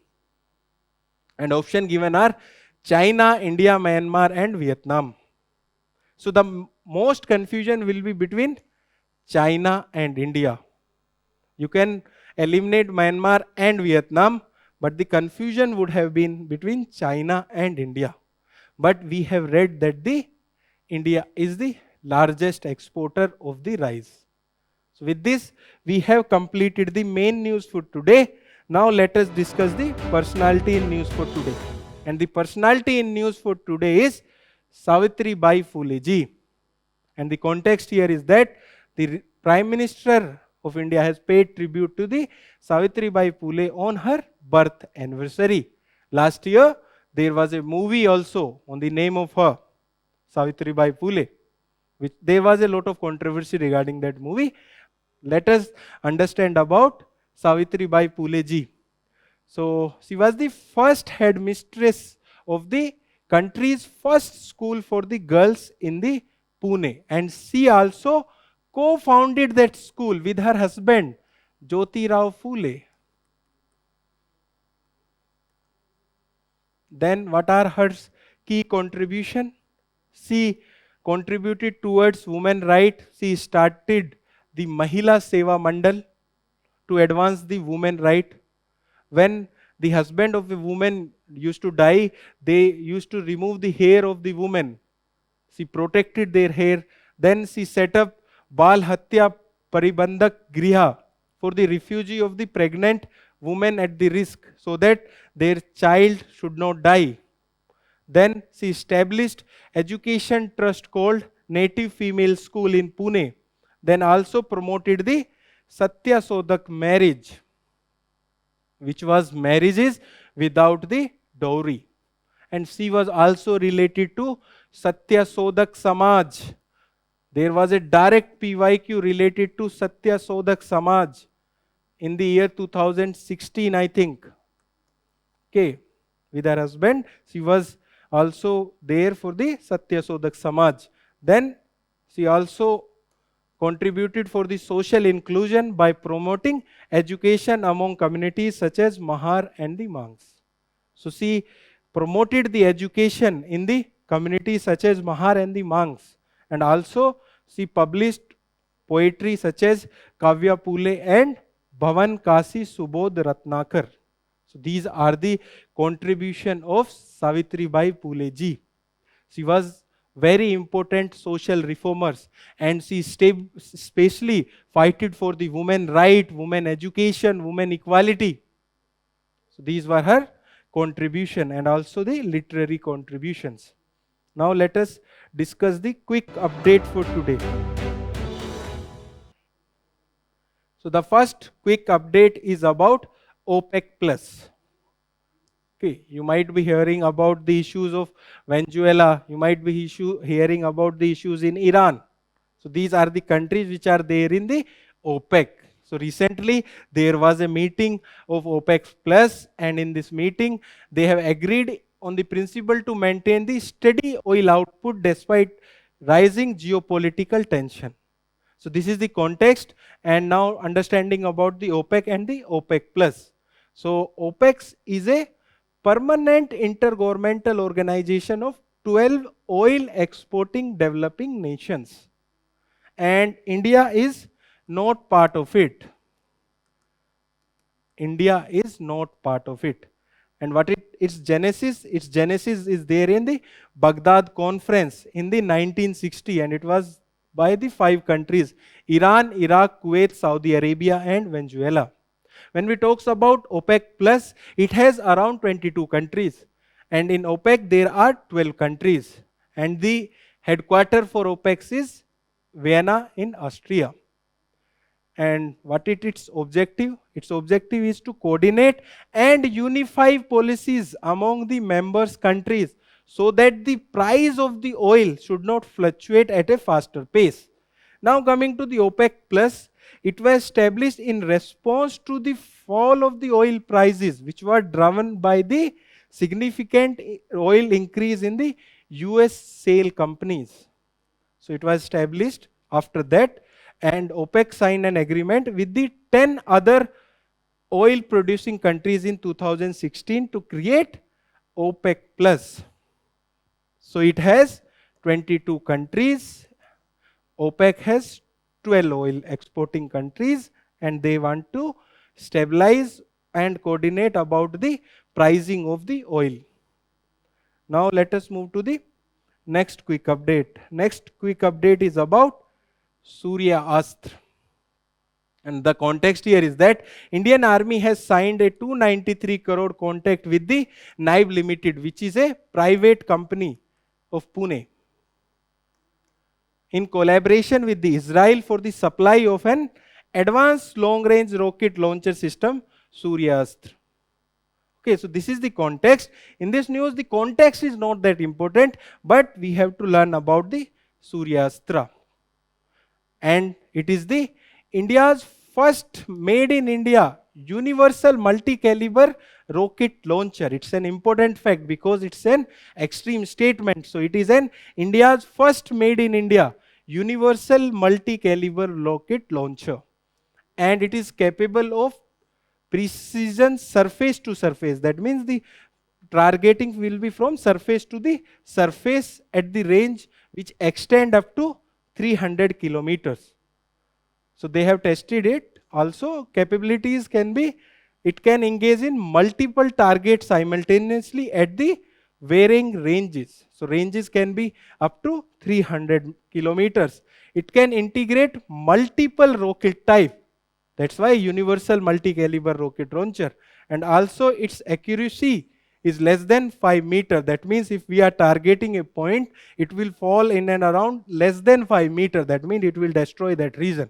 and option given are China, India, Myanmar and Vietnam. So the most confusion will be between China and India. You can eliminate Myanmar and Vietnam, but the confusion would have been between China and India. But we have read that India is the largest exporter of the rice. So with this, we have completed the main news for today. Now let us discuss the personality in news for today. And the personality in news for today is Savitribai Phule ji. And the context here is that the Prime Minister of India has paid tribute to the Savitribai Phule on her birth anniversary. Last year, there was a movie also on the name of her, Savitribai Phule, which there was a lot of controversy regarding that movie. Let us understand about Savitribai Phule ji. So she was the first headmistress of the country's first school for the girls in the Pune, and she also co-founded that school with her husband Jyoti Rao Phule. Then what are her key contribution? She contributed towards women right. She started the Mahila Seva Mandal to advance the women right. When the husband of a woman used to die, they used to remove the hair of the woman. She protected their hair. Then she set up Bal Hatya Paribandhak Griha for the refugee of the pregnant women at the risk, so that their child should not die. Then she established education trust called Native Female School in Pune. Then also promoted the Satya Sodak marriage, which was marriages without the dowry. And she was also related to Satya Sodak Samaj. There was a direct PYQ related to Satya Sodak Samaj in the year 2016, I think. Okay, with her husband, she was also there for the Satya Sodak Samaj. Then She also contributed for the social inclusion by promoting education among communities such as Mahar and the Mangs. So she promoted the education in the communities such as Mahar and the Mangs, and also she published poetry such as Kavya Phule and Bhavan Kasi Subodh Ratnakar. So these are the contribution of Savitribai Phule ji. She was very important social reformers, and she especially fighted for the women right, women education, women equality. So these were her contribution and also the literary contributions. Now let us discuss the quick update for today. So the first quick update is about OPEC plus. Okay, you might be hearing about the issues of Venezuela, you might be hearing about the issues in Iran. So these are the countries which are there in the OPEC. So recently there was a meeting of OPEC plus, and in this meeting they have agreed on the principle to maintain the steady oil output despite rising geopolitical tension. So this is the context, and now understanding about the OPEC and the OPEC plus. So OPEC is a permanent intergovernmental organization of 12 oil exporting developing nations, and India is not part of it. India is not part of it. And what its genesis? Its genesis is there in the Baghdad conference in the 1960, and it was by the 5 countries: Iran, Iraq, Kuwait, Saudi Arabia, and Venezuela. When we talks about OPEC plus, it has around 22 countries, and in OPEC there are 12 countries, and the headquarter for OPEC is Vienna in Austria. And what is its objective? Its objective is to coordinate and unify policies among the members countries so that the price of the oil should not fluctuate at a faster pace. Now coming to the OPEC plus, it was established in response to the fall of the oil prices, which were driven by the significant oil increase in the US shale companies. So it was established after that, and OPEC signed an agreement with the 10 other oil producing countries in 2016 to create OPEC plus. So it has 22 countries. OPEC has 12 oil exporting countries, and they want to stabilize and coordinate about the pricing of the oil. Now let us move to the next quick update. Next quick update is about Surya Astra. And the context here is that Indian Army has signed a 293 crore contract with the Naib Limited, which is a private company of Pune, in collaboration with the Israel for the supply of an advanced long-range rocket launcher system, Surya Astra. Okay, so this is the context. In this news, the context is not that important, but we have to learn about the Surya Astra. And it is the India's first made in India universal multi-caliber rocket launcher. It's an important fact because it's an extreme statement. So it is an India's first made in India universal multi-caliber rocket launcher, and it is capable of precision surface to surface. That means the targeting will be from surface to the surface at the range which extend up to 300 kilometers. So they have tested it. Also capabilities can be, it can engage in multiple targets simultaneously at the varying ranges. So ranges can be up to 300 kilometers. It can integrate multiple rocket type. That's why universal multi-caliber rocket launcher. And also its accuracy is less than 5 meters. That means if we are targeting a point, it will fall in and around less than 5 meters. That means it will destroy that region.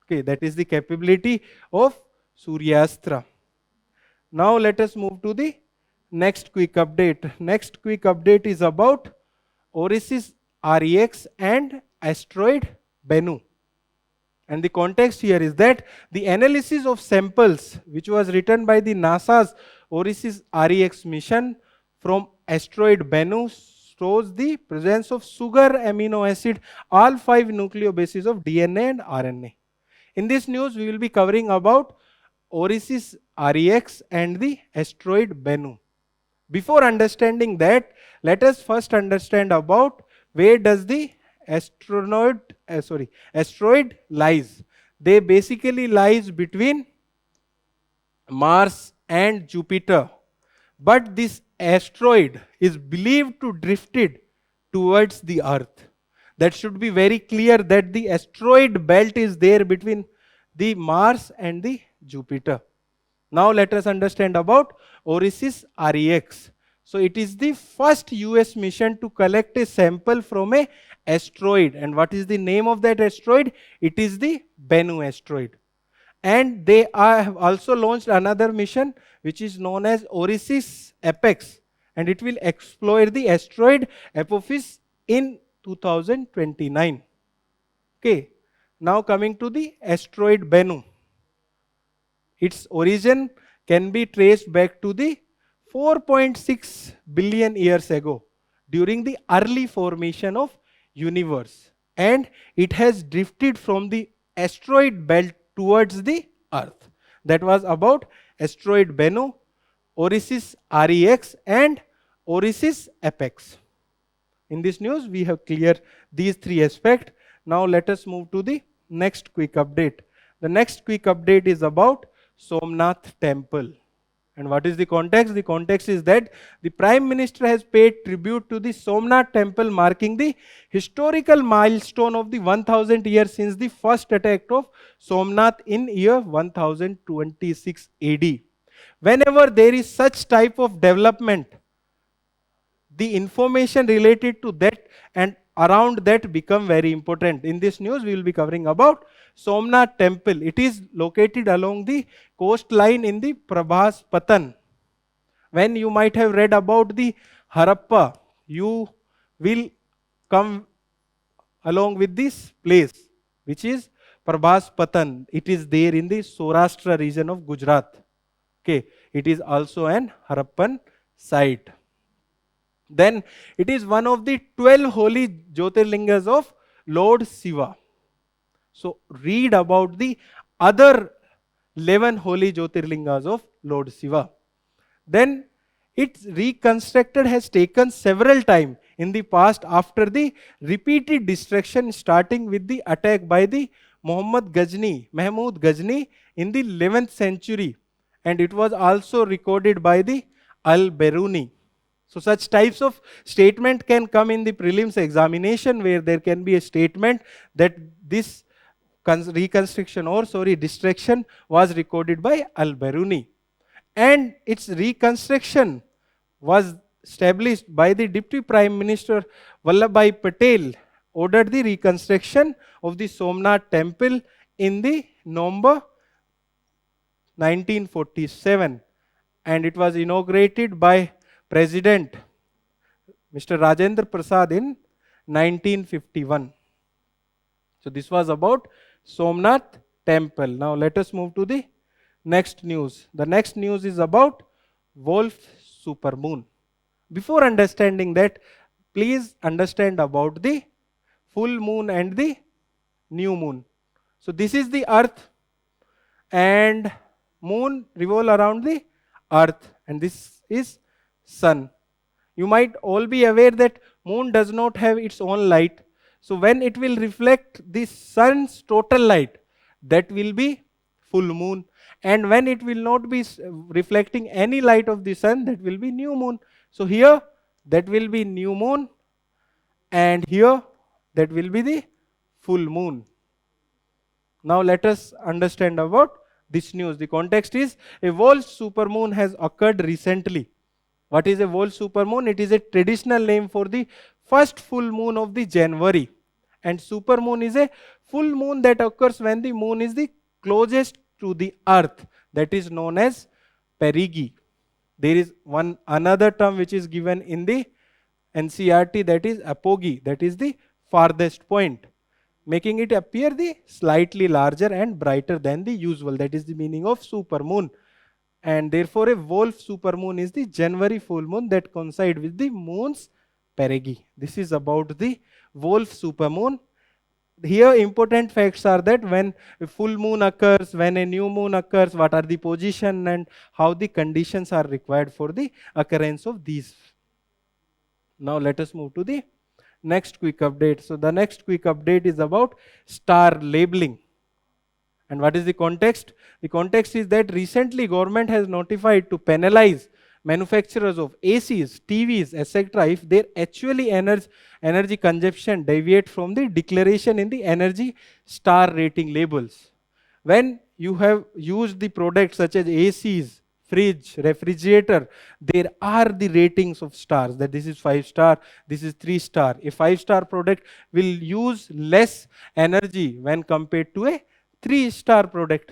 Okay, that is the capability of Surya Astra. Now let us move to the next quick update. Next quick update is about Orisis REX and asteroid Bennu. And the context here is that the analysis of samples, which was written by the NASA's Orisis REX mission from asteroid Bennu, shows the presence of sugar, amino acid, all 5 nucleobases of DNA and RNA. In this news, we will be covering about Orisis REX and the asteroid Bennu. Before understanding that, let us first understand about where does the asteroid lies. They basically lies between Mars and Jupiter. But this asteroid is believed to drifted towards the Earth. That should be very clear that the asteroid belt is there between the Mars and the Jupiter. Now let us understand about Orisis REX. So it is the first US mission to collect a sample from a asteroid. And what is the name of that asteroid? It is the Bennu asteroid. And they have also launched another mission which is known as Orisis Apex, and it will explore the asteroid Apophis in 2029. Okay, now coming to the asteroid Bennu. Its origin can be traced back to the 4.6 billion years ago during the early formation of universe, and it has drifted from the asteroid belt towards the Earth. That was about asteroid Bennu, Orisis REX and Orisis Apex. In this news, we have cleared these 3 aspects. Now let us move to the next quick update. The next quick update is about Somnath Temple. And what is the context? The context is that the Prime Minister has paid tribute to the Somnath Temple, marking the historical milestone of the 1000 years since the first attack of Somnath in year 1026 AD. Whenever there is such type of development, the information related to that and around that become very important. In this news, we will be covering about Somnath Temple. It is located along the coastline in the Prabhaspatan. When you might have read about the Harappa, you will come along with this place, which is Prabhaspatan. It is there in the Saurashtra region of Gujarat. Okay, it is also an Harappan site. Then it is one of the 12 holy Jyotirlingas of Lord Shiva. So read about the other 11 holy Jyotirlingas of Lord Shiva. Then its reconstructed has taken several times in the past after the repeated destruction, starting with the attack by the Mahmud Ghazni in the 11th century, and it was also recorded by the Al-Biruni. So such types of statement can come in the prelims examination, where there can be a statement that this destruction was recorded by Al-Biruni, and its reconstruction was established by the Deputy Prime Minister Vallabhbhai Patel, ordered the reconstruction of the Somnath Temple in the November 1947, and it was inaugurated by President Mr. Rajendra Prasad in 1951. So this was about Somnath Temple. Now let us move to the next news. The next news is about Wolf supermoon. Before understanding that, please understand about the full moon and the new moon. So this is the earth, and moon revolve around the earth, and this is sun. You might all be aware that moon does not have its own light. So when it will reflect the sun's total light, that will be full moon. And when it will not be reflecting any light of the sun, that will be new moon. So here that will be new moon, and here that will be the full moon. Now let us understand about this news. The context is a Wolf supermoon has occurred recently. What is a Wolf supermoon? It is a traditional name for the first full moon of the January. And supermoon is a full moon that occurs when the moon is the closest to the earth. That is known as perigee. There is another term which is given in the NCERT, that is apogee, that is the farthest point, making it appear the slightly larger and brighter than the usual. That is the meaning of supermoon. And therefore a Wolf supermoon is the January full moon that coincides with the moon's perigee. This is about the wolf supermoon. Here important facts are that when a full moon occurs, when a new moon occurs, what are the position and how the conditions are required for the occurrence of these. Now let us move to the next quick update. So the next quick update is about star labeling. And what is the context? The context is that recently government has notified to penalize manufacturers of ACs, TVs, etc. if their actually energy consumption deviate from the declaration in the energy star rating labels. When you have used the products such as ACs, fridge, refrigerator, there are the ratings of stars, that this is 5 star, this is 3 star. A 5-star product will use less energy when compared to a 3-star product.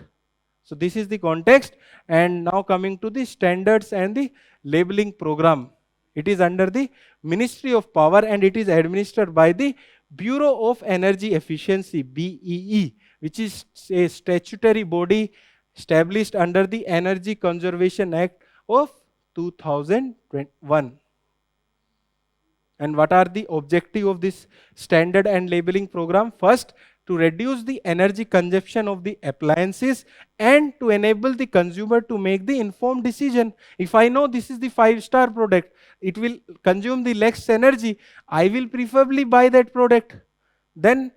So this is the context. And now coming to the standards and the labeling program. It is under the Ministry of Power and it is administered by the Bureau of Energy Efficiency, BEE, which is a statutory body established under the Energy Conservation Act of 2001. And what are the objective of this standard and labeling program? First, to reduce the energy consumption of the appliances and to enable the consumer to make the informed decision. If I know this is the 5-star product, it will consume the less energy, I will preferably buy that product. Then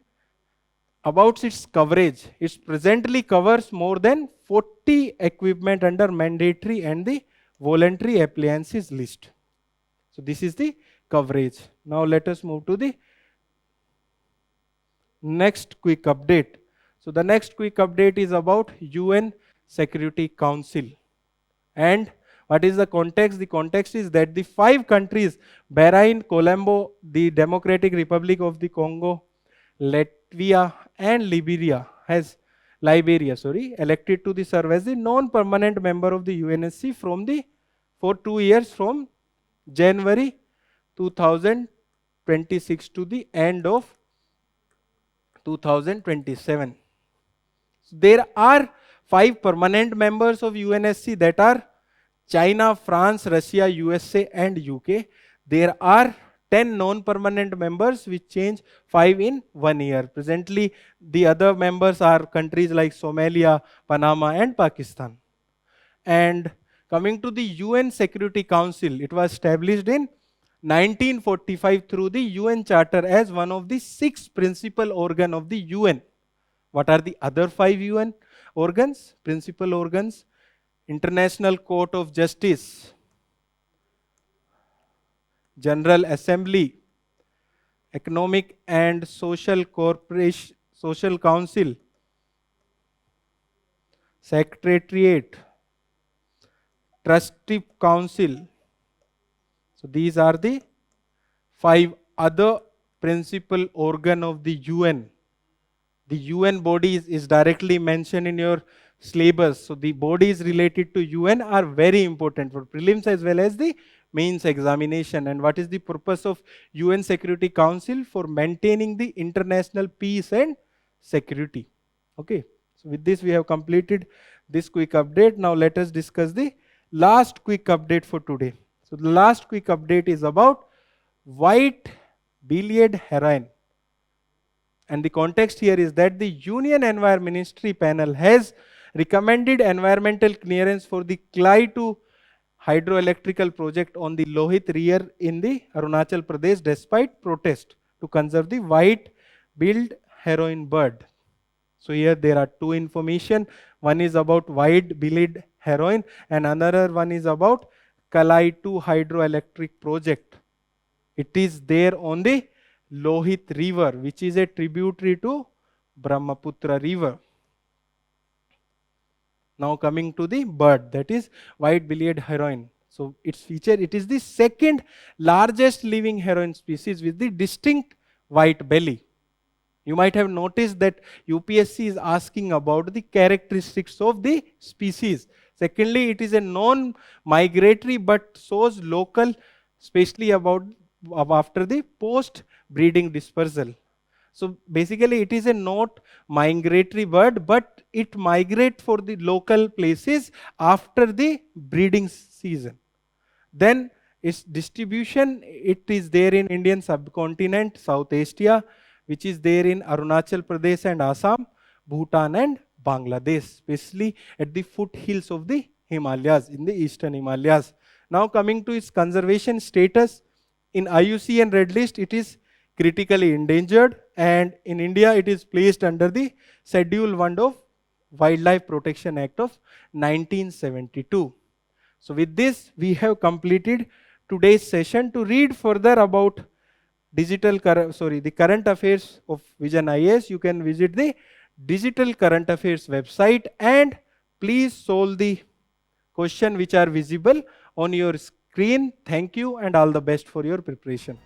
about its coverage, it presently covers more than 40 equipment under mandatory and the voluntary appliances list. So this is the coverage. Now let us move to the next quick update. So the next quick update is about UN Security Council. And what is the context? The context is that the 5 countries, Bahrain, Colombo, the Democratic Republic of the Congo, Latvia and Liberia, elected to the serve as the non-permanent member of the UNSC for 2 years from January 2026 to the end of 2027. So there are 5 permanent members of UNSC, that are China, France, Russia, USA and UK. There are 10 non-permanent members which change 5 in 1 year. Presently, the other members are countries like Somalia, Panama and Pakistan. And coming to the UN Security Council, it was established in 1945 through the UN Charter as one of the 6 principal organs of the UN. What are the other 5 UN organs, principal organs? International Court of Justice, General Assembly, Economic and Social Council, Secretariat, Trustee Council. So these are the 5 other principal organ of the UN. The UN bodies is directly mentioned in your syllabus. So the bodies related to UN are very important for prelims as well as the mains examination. And what is the purpose of UN Security Council? For maintaining the international peace and security. Okay. So with this we have completed this quick update. Now let us discuss the last quick update for today. So the last quick update is about white-bellied heron. And the context here is that the Union Environment Ministry panel has recommended environmental clearance for the Klai-2 hydroelectrical project on the Lohit River in the Arunachal Pradesh despite protest to conserve the white-billed heron bird. So here there are 2 information. One is about white-billed heron and another one is about Klai-2 hydroelectric project. It is there on the Lohit River, which is a tributary to Brahmaputra River. Now coming to the bird, that is white-bellied heron. So its feature, it is the second largest living heron species with the distinct white belly. You might have noticed that UPSC is asking about the characteristics of the species. Secondly, it is a non-migratory but shows local, especially after the post-breeding dispersal. So basically it is a not migratory bird, but it migrates for the local places after the breeding season. Then Its distribution, it is there in Indian subcontinent, South Asia, which is there in Arunachal Pradesh and Assam, Bhutan and Bangladesh, especially at the foothills of the Himalayas, in the eastern Himalayas. Now coming to its conservation status, in IUCN Red List, it is critically endangered, and in India, it is placed under the Schedule 1 of Wildlife Protection Act of 1972. So with this, we have completed today's session. To read further about the current affairs of Vision IAS, you can visit the Digital Current Affairs website, and please solve the question which are visible on your screen. Thank you and all the best for your preparation.